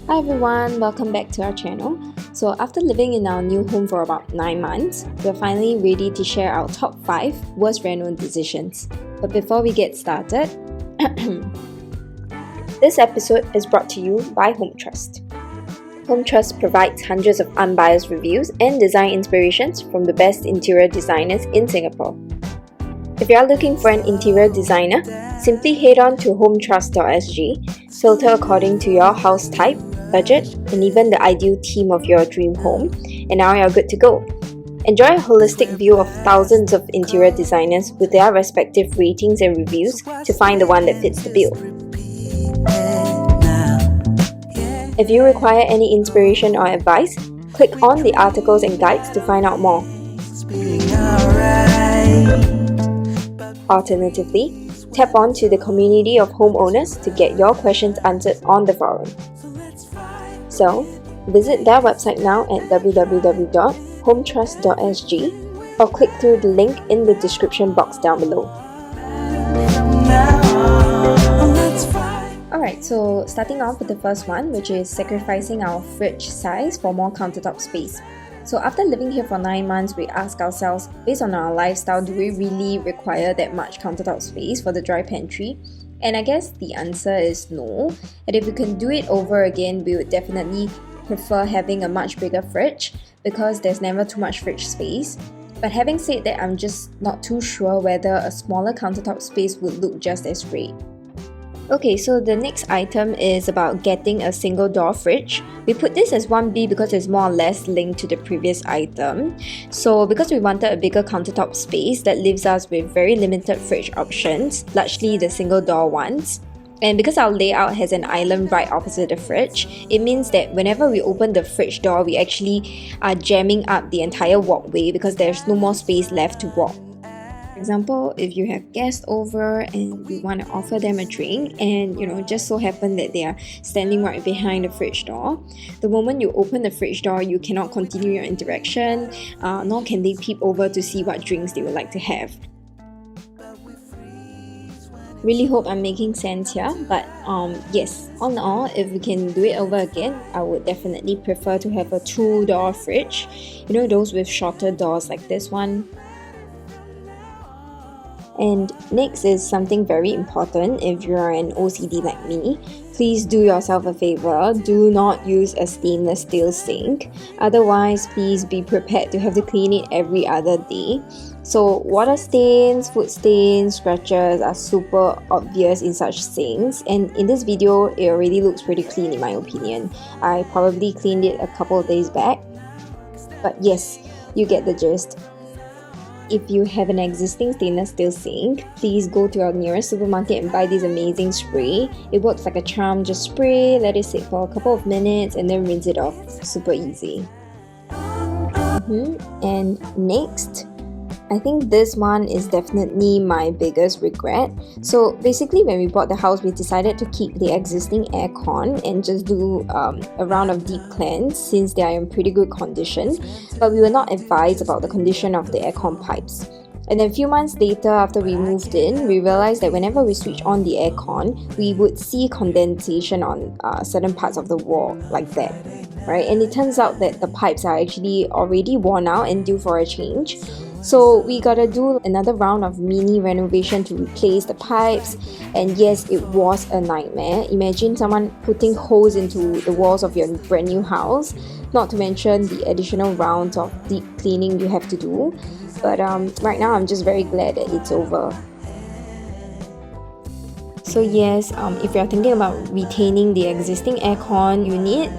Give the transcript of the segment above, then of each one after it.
Hi everyone, welcome back to our channel. So after living in our new home for about 9 months, we're finally ready to share our top 5 worst reno decisions. But before we get started, this episode is brought to you by Hometrust. Hometrust provides hundreds of unbiased reviews and design inspirations from the best interior designers in Singapore. If you are looking for an interior designer, simply head on to hometrust.sg, filter according to your house type, budget, and even the ideal theme of your dream home, and now you're good to go. Enjoy a holistic view of thousands of interior designers with their respective ratings and reviews to find the one that fits the bill. If you require any inspiration or advice, click on the articles and guides to find out more. Alternatively, tap on to the community of homeowners to get your questions answered on the forum. So, visit their website now at www.hometrust.sg or click through the link in the description box down below. Alright, so starting off with the first one, which is sacrificing our fridge size for more countertop space. So after living here for 9 months, we ask ourselves, based on our lifestyle, do we really require that much countertop space for the dry pantry? And I guess the answer is no. And if we can do it over again, we would definitely prefer having a much bigger fridge because there's never too much fridge space. But having said that, I'm just not too sure whether a smaller countertop space would look just as great. Okay, so the next item is about getting a single door fridge. We put this as 1B because it's more or less linked to the previous item. So because we wanted a bigger countertop space, that leaves us with very limited fridge options, largely the single door ones. And because our layout has an island right opposite the fridge, it means that whenever we open the fridge door, we actually are jamming up the entire walkway because there's no more space left to walk. For example, if you have guests over and you want to offer them a drink and just so happen that they are standing right behind the fridge door, the moment you open the fridge door, you cannot continue your interaction, nor can they peep over to see what drinks they would like to have. Really hope I'm making sense here, but yes, all in all, if we can do it over again, I would definitely prefer to have a 2-door fridge, those with shorter doors like this one. And next is something very important if you're an OCD like me. Please do yourself a favor, do not use a stainless steel sink. Otherwise, please be prepared to have to clean it every other day. So water stains, food stains, scratches are super obvious in such sinks, and in this video, it already looks pretty clean in my opinion. I probably cleaned it a couple of days back. But yes, you get the gist. If you have an existing stainless steel sink, please go to your nearest supermarket and buy this amazing spray. It works like a charm, just spray, let it sit for a couple of minutes and then rinse it off. Super easy. And next, I think this one is definitely my biggest regret. So basically when we bought the house, we decided to keep the existing aircon and just do a round of deep cleanse since they are in pretty good condition. But we were not advised about the condition of the aircon pipes. And then a few months later, after we moved in, we realized that whenever we switch on the aircon, we would see condensation on certain parts of the wall like that, right? And it turns out that the pipes are actually already worn out and due for a change. So we gotta do another round of mini renovation to replace the pipes, and yes, it was a nightmare. Imagine someone putting holes into the walls of your brand new house, not to mention the additional rounds of deep cleaning you have to do. But right now I'm just very glad that it's over. So yes, if you're thinking about retaining the existing aircon unit,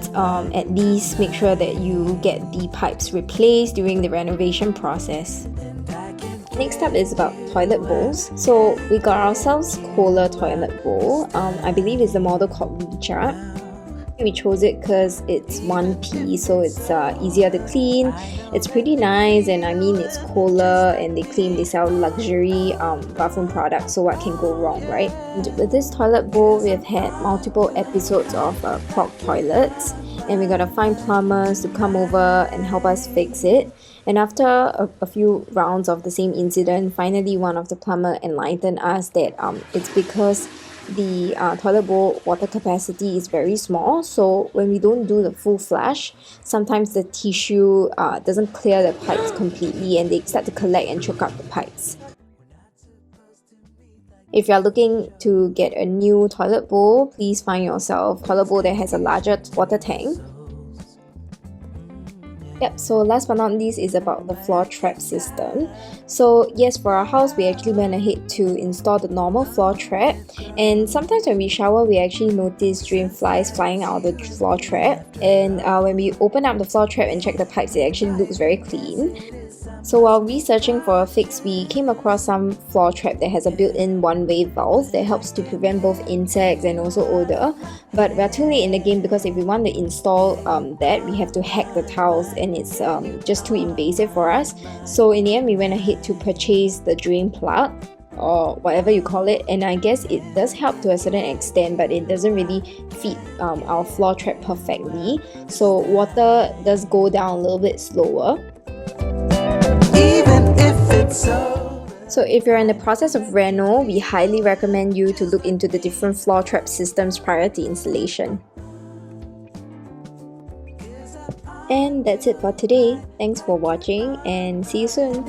at least make sure that you get the pipes replaced during the renovation process. Next up is about toilet bowls. So we got ourselves Kohler toilet bowl. I believe it's the model called Recharge. We chose it because it's 1P, so it's easier to clean. It's pretty nice, and I mean it's Kohler, and they claim they sell luxury bathroom products, so what can go wrong, right? And with this toilet bowl, we've had multiple episodes of clogged toilets, and we gotta find plumbers to come over and help us fix it. And after a few rounds of the same incident, finally one of the plumber enlightened us that it's because the toilet bowl water capacity is very small, so when we don't do the full flush, sometimes the tissue doesn't clear the pipes completely and they start to collect and choke up the pipes. If you're looking to get a new toilet bowl, please find yourself a toilet bowl that has a larger water tank. Yep, so last but not least is about the floor trap system. So yes, for our house, we actually went ahead to install the normal floor trap, and sometimes when we shower, we actually notice drain flies flying out of the floor trap, and when we open up the floor trap and check the pipes, it actually looks very clean. So while researching for a fix, we came across some floor trap that has a built-in one-way valve that helps to prevent both insects and also odor. But we're too late in the game because if we want to install that, we have to hack the tiles and it's just too invasive for us. So in the end, we went ahead to purchase the drain plug or whatever you call it, and I guess it does help to a certain extent, but it doesn't really fit our floor trap perfectly. So water does go down a little bit slower. So if you're in the process of reno, we highly recommend you to look into the different floor trap systems prior to installation. And that's it for today. Thanks for watching and see you soon.